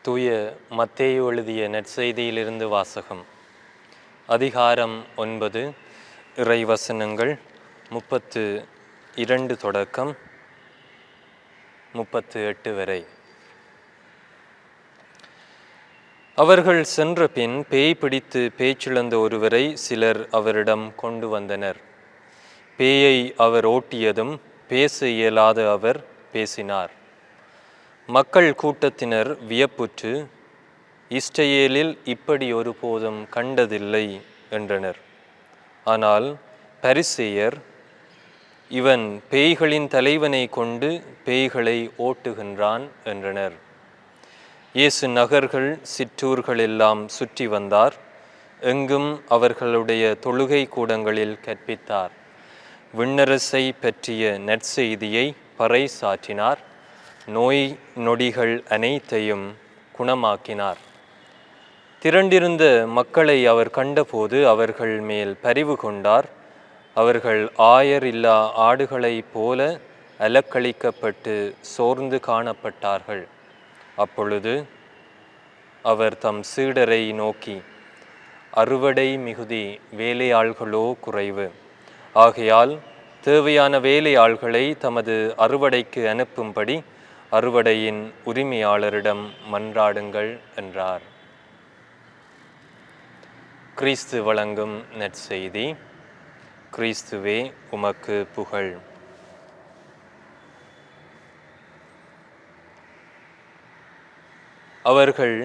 தூய மத்தேயு எழுதிய நற்செய்தியிலிருந்து வாசகம். அதிகாரம் 9, இறைவசனங்கள் 32 தொடக்கம் 38 வரை. அவர்கள் சென்ற பின் பேய் பிடித்து பேச்சிழந்த ஒருவரை சிலர் அவரிடம் கொண்டு வந்தனர். பேயை அவர் ஓட்டியதும் பேச இயலாத அவர் பேசினார். மக்கள் கூட்டத்தினர் வியப்புற்று, இஸ்ரயேலில் இப்படி ஒருபோதும் கண்டதில்லை என்றனர். ஆனால் பரிசேயர், இவன் பேய்களின் தலைவனை கொண்டு பேய்களை ஓட்டுகின்றான் என்றனர். இயேசு நகர்கள் சிற்றூர்கள் எல்லாம் சுற்றி வந்தார். எங்கும் அவர்களுடைய தொழுகை கூடங்களில் கற்பித்தார். விண்ணரசை பற்றிய நற்செய்தியை பறைசாற்றினார். நோய் நொடிகள் அனைத்தையும் குணமாக்கினார். திரண்டிருந்த மக்களை அவர் கண்டபோது அவர்கள் மேல் பரிவு கொண்டார். அவர்கள் ஆயர் இல்லா ஆடுகளைப் போல அலக்களிக்கப்பட்டு சோர்ந்து காணப்பட்டார்கள். அப்பொழுது அவர் தம் சீடரை நோக்கி, அறுவடை மிகுதி, வேலையாள்களோ குறைவு. ஆகையால் தேவையான வேலையாள்களை தமது அறுவடைக்கு அனுப்பும்படி அறுவடையின் உரிமையாளரிடம் மன்றாடுங்கள் என்றார். கிறிஸ்து வழங்கும் நற்செய்தி. கிறிஸ்துவே உமக்கு புகழ். அவர்கள்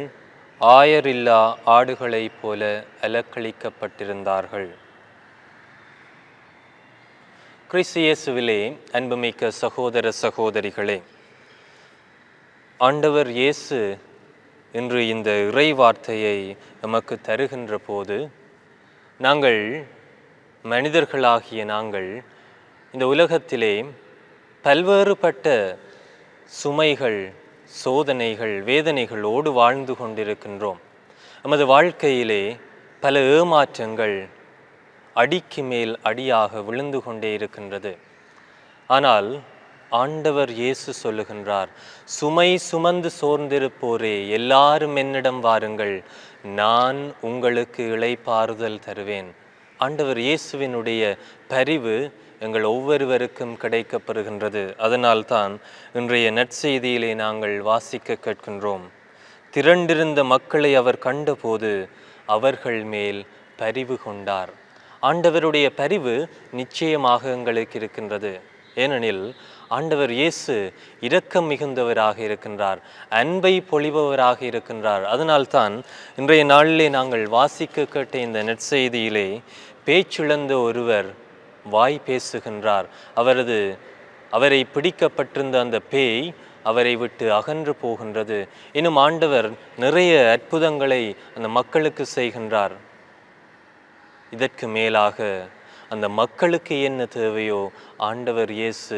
ஆயரில்லா ஆடுகளைப் போல அலக்களிக்கப்பட்டிருந்தார்கள். கிறிஸ்து இயேசுவிலே அன்புமிக்க சகோதர சகோதரிகளே, ஆண்டவர் இயேசு இன்று இந்த இறை வார்த்தையை நமக்கு தருகின்ற போது, நாங்கள் மனிதர்களாகிய நாங்கள் இந்த உலகத்திலே பல்வேறுபட்ட சுமைகள், சோதனைகள், வேதனைகளோடு வாழ்ந்து கொண்டிருக்கின்றோம். நமது வாழ்க்கையிலே பல ஏமாற்றங்கள் அடிக்கு மேல் அடியாக விழுந்து கொண்டே இருக்கின்றது. ஆனால் ஆண்டவர் இயேசு சொல்லுகின்றார், சுமை சுமந்து சோர்ந்திருப்போரே எல்லாரும் என்னிடம் வாருங்கள், நான் உங்களுக்கு இளைப்பாறுதல் தருவேன். ஆண்டவர் இயேசுவினுடைய பரிவு எங்கள் ஒவ்வொருவருக்கும் கிடைக்கப்பெறுகின்றது. அதனால்தான் இன்றைய நற்செய்தியிலே நாங்கள் வாசிக்க கேட்கின்றோம். திரண்டிருந்த மக்களை அவர் கண்டபோது அவர்கள் மேல் பரிவு கொண்டார். ஆண்டவருடைய பரிவு நிச்சயமாக எங்களுக்கு இருக்கின்றது. ஏனெனில் ஆண்டவர் இயேசு இரக்கம் மிகுந்தவராக இருக்கின்றார், அன்பை பொழிபவராக இருக்கின்றார். அதனால்தான் இன்றைய நாளிலே நாங்கள் வாசிக்க கேட்ட இந்த நற்செய்தியிலே பேச்சிழந்த ஒருவர் வாய் பேசுகின்றார். அவரை பிடிக்கப்பட்டிருந்த அந்த பேய் அவரை விட்டு அகன்று போகின்றது. இன்னும் ஆண்டவர் நிறைய அற்புதங்களை அந்த மக்களுக்கு செய்கின்றார். இதற்கு மேலாக அந்த மக்களுக்கு என்ன தேவையோ ஆண்டவர் இயேசு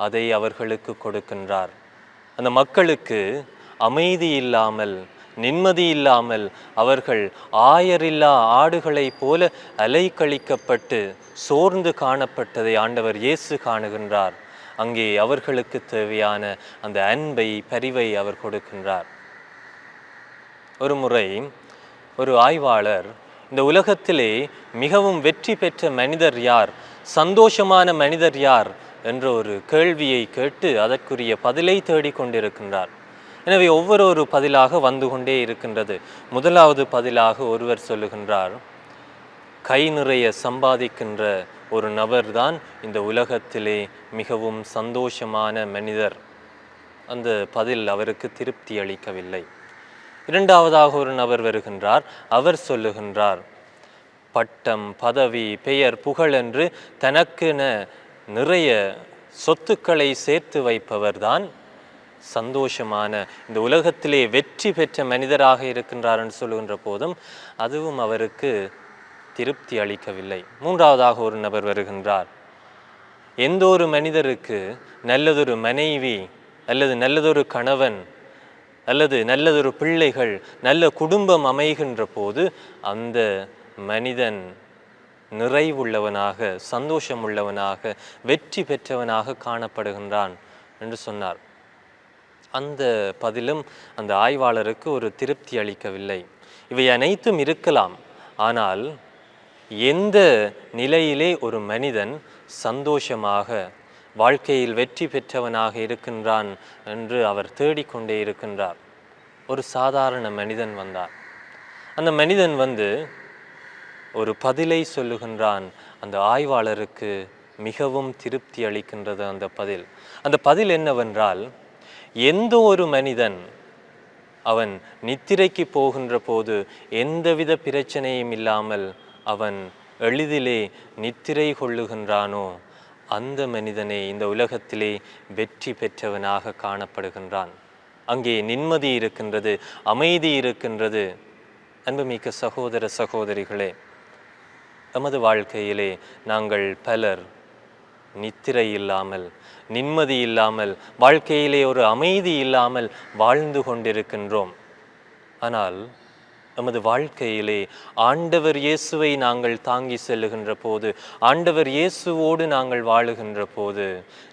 அதை அவர்களுக்கு கொடுக்கின்றார். அந்த மக்களுக்கு அமைதி இல்லாமல், நிம்மதி இல்லாமல் அவர்கள் ஆயரில்லா ஆடுகளைப் போல அலைக்கழிக்கப்பட்டு சோர்ந்து காணப்பட்டதை ஆண்டவர் இயேசு காணுகின்றார். அங்கே அவர்களுக்கு தேவையான அந்த அன்பை, பரிவை அவர் கொடுக்கின்றார். ஒரு முறை ஒரு ஆய்வாளர், இந்த உலகத்திலே மிகவும் வெற்றி பெற்ற மனிதர் யார், சந்தோஷமான மனிதர் யார் என்ற ஒரு கேள்வியை கேட்டு அதற்குரிய பதிலை தேடிக்கொண்டிருக்கின்றார். எனவே ஒவ்வொரு பதிலாக வந்து கொண்டே இருக்கின்றது. முதலாவது பதிலாக ஒருவர் சொல்லுகின்றார், கை நிறைய சம்பாதிக்கின்ற ஒரு நபர்தான் இந்த உலகத்திலே மிகவும் சந்தோஷமான மனிதர். அந்த பதில் அவருக்கு திருப்தி அளிக்கவில்லை. இரண்டாவதாக ஒரு நபர் வருகின்றார். அவர் சொல்லுகின்றார், பட்டம், பதவி, பெயர், புகழ் என்று தனக்கென நிறைய சொத்துக்களை சேர்த்து வைப்பவர்தான் சந்தோஷமான, இந்த உலகத்திலே வெற்றி பெற்ற மனிதராக இருக்கின்றார் என்று சொல்லுகின்ற போதும் அதுவும் அவருக்கு திருப்தி அளிக்கவில்லை. மூன்றாவதாக ஒரு நபர் வருகின்றார். எந்த ஒரு மனிதருக்கு நல்லதொரு மனைவி அல்லது நல்லதொரு கணவன் அல்லது நல்லதொரு பிள்ளைகள், நல்ல குடும்பம் அமைகின்ற போது அந்த மனிதன் நிறைவுள்ளவனாக, சந்தோஷமுள்ளவனாக, வெற்றி பெற்றவனாக காணப்படுகின்றான் என்று சொன்னார். அந்த பதிலும் அந்த ஆய்வாளருக்கு ஒரு திருப்தி அளிக்கவில்லை. இவை அனைத்தும் இருக்கலாம், ஆனால் எந்த நிலையிலே ஒரு மனிதன் சந்தோஷமாக வாழ்க்கையில் வெற்றி பெற்றவனாக இருக்கின்றான் என்று அவர் தேடிக்கொண்டே இருக்கின்றார். ஒரு சாதாரண மனிதன் வந்தார். அந்த மனிதன் வந்து ஒரு பதிலை சொல்லுகின்றான். அந்த ஆய்வாளருக்கு மிகவும் திருப்தி அளிக்கின்றது அந்த பதில். அந்த பதில் என்னவென்றால், எந்த ஒரு மனிதன் அவன் நித்திரைக்கு போகின்ற போது எந்தவித பிரச்சனையும் இல்லாமல் அவன் எளிதிலே நித்திரை கொள்ளுகின்றானோ அந்த மனிதனே இந்த உலகத்திலே வெற்றி பெற்றவனாக காணப்படுகின்றான். அங்கே நிம்மதி இருக்கின்றது, அமைதி இருக்கின்றது. அன்புமிக்க சகோதர சகோதரிகளே, நமது வாழ்க்கையிலே நாங்கள் பலர் நித்திரை இல்லாமல், நிம்மதி இல்லாமல், வாழ்க்கையிலே ஒரு அமைதி இல்லாமல் வாழ்ந்து கொண்டிருக்கின்றோம். ஆனால் நமது வாழ்க்கையிலே ஆண்டவர் இயேசுவை நாங்கள் தாங்கி செல்லுகின்ற போது, ஆண்டவர் இயேசுவோடு நாங்கள் வாழுகின்ற போது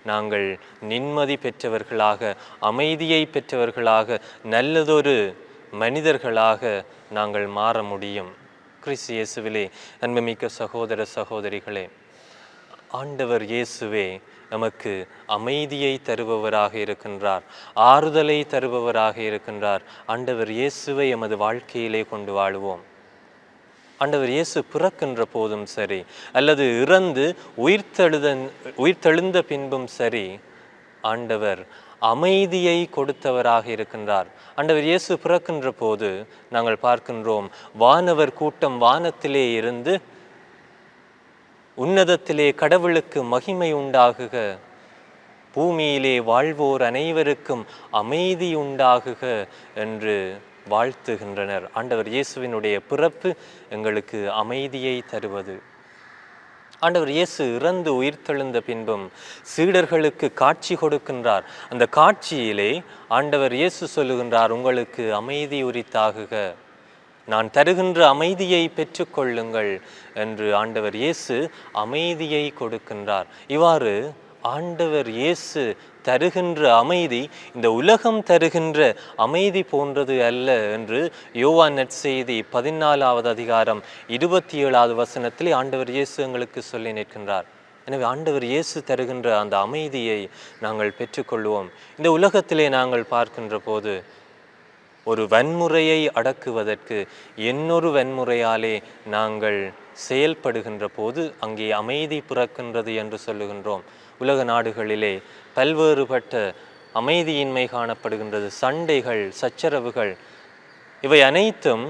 நாங்கள் நிம்மதி பெற்றவர்களாக, அமைதியை பெற்றவர்களாக, நல்லதொரு மனிதர்களாக நாங்கள் மாற முடியும். கிறிஸ்து இயேசுவிலே அன்புமிக்க சகோதர சகோதரிகளே, ஆண்டவர் இயேசுவே நமக்கு அமைதியை தருபவராக இருக்கின்றார், ஆறுதலை தருபவராக இருக்கின்றார். ஆண்டவர் இயேசுவை எமது வாழ்க்கையிலே கொண்டு வாழுவோம். ஆண்டவர் இயேசு பிறக்கின்ற போதும் சரி, அல்லது இறந்து உயிர்த்தெழுந்த பின்பும் சரி, ஆண்டவர் அமைதியை கொடுத்தவராக இருக்கின்றார். ஆண்டவர் இயேசு பிறக்கின்ற போது நாங்கள் பார்க்கின்றோம், வானவர் கூட்டம் வானத்திலே இருந்து உன்னதத்திலே கடவுளுக்கு மகிமை உண்டாகுக, பூமியிலே வாழ்வோர் அனைவருக்கும் அமைதி உண்டாகுக என்று வாழ்த்துகின்றனர். ஆண்டவர் இயேசுவினுடைய பிறப்பு எங்களுக்கு அமைதியை தருவது. ஆண்டவர் இயேசு இறந்து உயிர்த்தெழுந்த பின்பும் சீடர்களுக்கு காட்சி கொடுக்கின்றார். அந்த காட்சியிலே ஆண்டவர் இயேசு சொல்லுகின்றார், உங்களுக்கு அமைதி உரித்தாகுக, நான் தருகின்ற அமைதியை பெற்றுக்கொள்ளுங்கள் என்று ஆண்டவர் இயேசு அமைதியை கொடுக்கின்றார். இவ்வாறு ஆண்டவர் இயேசு தருகின்ற அமைதி இந்த உலகம் தருகின்ற அமைதி போன்றது அல்ல என்று யோவான் நற்செய்தி 14வது அதிகாரம் 27வது வசனத்திலே ஆண்டவர் இயேசு எங்களுக்கு சொல்லி நிற்கின்றார். எனவே ஆண்டவர் இயேசு தருகின்ற அந்த அமைதியை நாங்கள் பெற்றுக்கொள்வோம். இந்த உலகத்திலே நாங்கள் பார்க்கின்ற போது ஒரு வன்முறையை அடக்குவதற்கு இன்னொரு வன்முறையாலே நாங்கள் செயல்படுகின்ற போது அங்கே அமைதி பிறக்கின்றது என்று சொல்லுகின்றோம். உலக நாடுகளிலே பல்வேறுபட்ட அமைதியின்மை காணப்படுகின்றது. சண்டைகள், சச்சரவுகள், இவை அனைத்தும்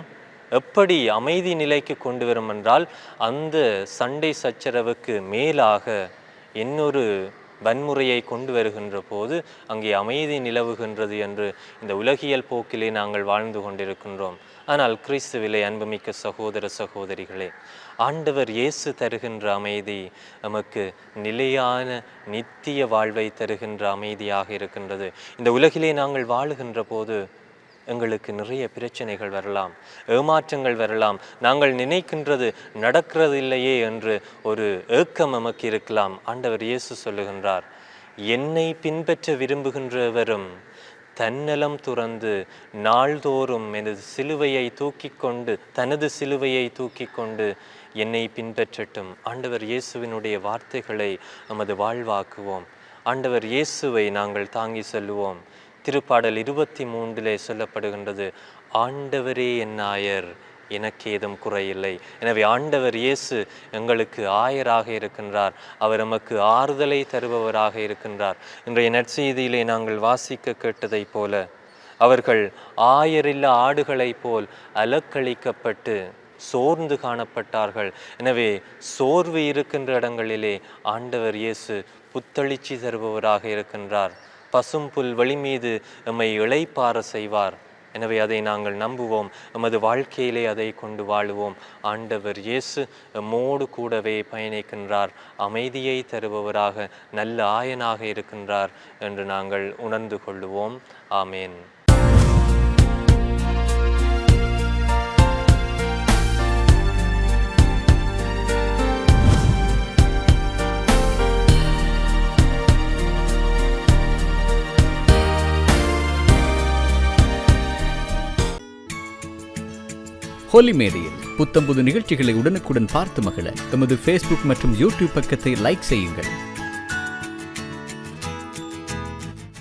எப்படி அமைதி நிலைக்கு கொண்டு வரும் என்றால், அந்த சண்டை சச்சரவுக்கு மேலாக இன்னொரு வன்முறையை கொண்டு வருகின்ற போது அங்கே அமைதி நிலவுகின்றது என்று இந்த உலகியல் போக்கிலே நாங்கள் வாழ்ந்து கொண்டிருக்கின்றோம். ஆனால் கிறிஸ்துவிலே அன்புமிக்க சகோதர சகோதரிகளே, ஆண்டவர் இயேசு தருகின்ற அமைதி நமக்கு நிலையான நித்திய வாழ்வை தருகின்ற அமைதியாக இருக்கின்றது. இந்த உலகிலே நாங்கள் வாழுகின்ற போது எங்களுக்கு நிறைய பிரச்சனைகள் வரலாம், ஏமாற்றங்கள் வரலாம், நாங்கள் நினைக்கின்றது நடக்கிறது இல்லையே என்று ஒரு ஏக்கம் நமக்கு இருக்கலாம். ஆண்டவர் இயேசு சொல்லுகின்றார், என்னை பின்பற்ற விரும்புகின்றவரும் தன்னலம் துறந்து நாள்தோறும் எனது சிலுவையை தனது சிலுவையை தூக்கி கொண்டு என்னை பின்பற்றட்டும். ஆண்டவர் இயேசுவினுடைய வார்த்தைகளை நமது வாழ்வாக்குவோம். ஆண்டவர் இயேசுவை நாங்கள் தாங்கி செல்லுவோம். திருப்பாடல் 23 சொல்லப்படுகின்றது, ஆண்டவரே என் ஆயர், எனக்கு ஏதும் குறையில்லை. எனவே ஆண்டவர் இயேசு எங்களுக்கு ஆயராக இருக்கின்றார். அவர் நமக்கு ஆறுதலை தருபவராக இருக்கின்றார். இன்றைய நற்செய்தியிலே நாங்கள் வாசிக்க கேட்டதை போல அவர்கள் ஆயரில்லா ஆடுகளைப் போல் அலக்களிக்கப்பட்டு சோர்ந்து காணப்பட்டார்கள். எனவே சோர்வு இருக்கின்ற இடங்களிலே ஆண்டவர் இயேசு புத்தளிச்சி தருபவராக இருக்கின்றார். பசும்புல் வெளி மீது எம்மை இளைப்பாற செய்வார். எனவே அதை நாங்கள் நம்புவோம், எமது வாழ்க்கையிலே அதை கொண்டு வாழுவோம். ஆண்டவர் இயேசு எம்மோடு கூடவே பயணிக்கின்றார், அமைதியை தருபவராக நல்ல ஆயனாக இருக்கின்றார் என்று நாங்கள் உணர்ந்து கொள்ளுவோம். ஆமேன். ஹோலி மேடையில் புத்தம்புது நிகழ்ச்சிகளை உடனுக்குடன் பார்த்து மகிழ எமது ஃபேஸ்புக் மற்றும் யூடியூப் பக்கத்தை லைக் செய்யுங்கள்.